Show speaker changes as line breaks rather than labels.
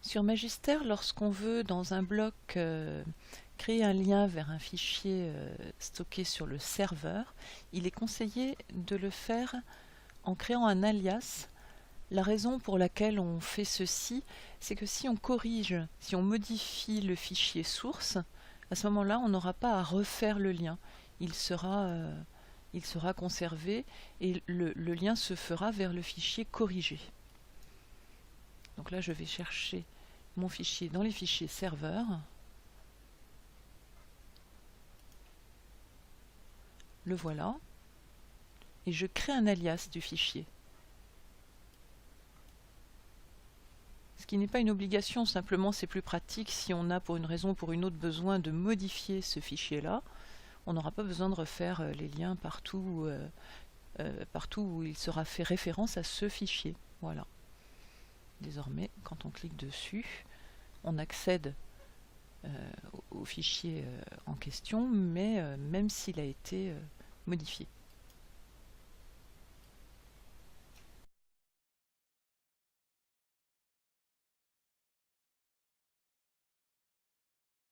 Sur Magister, lorsqu'on veut dans un bloc créer un lien vers un fichier stocké sur le serveur, il est conseillé de le faire en créant un alias. La raison pour laquelle on fait ceci, c'est que si on corrige, si on modifie le fichier source, à ce moment-là, on n'aura pas à refaire le lien. Il sera conservé et le lien se fera vers le fichier corrigé. Donc là, je vais chercher mon fichier dans les fichiers serveurs. Le voilà. Et je crée un alias du fichier. Ce qui n'est pas une obligation, simplement c'est plus pratique si on a pour une raison ou pour une autre besoin de modifier ce fichier-là. On n'aura pas besoin de refaire les liens partout où il sera fait référence à ce fichier. Voilà. Désormais, quand on clique dessus, on accède au fichier en question, mais même s'il a été modifié.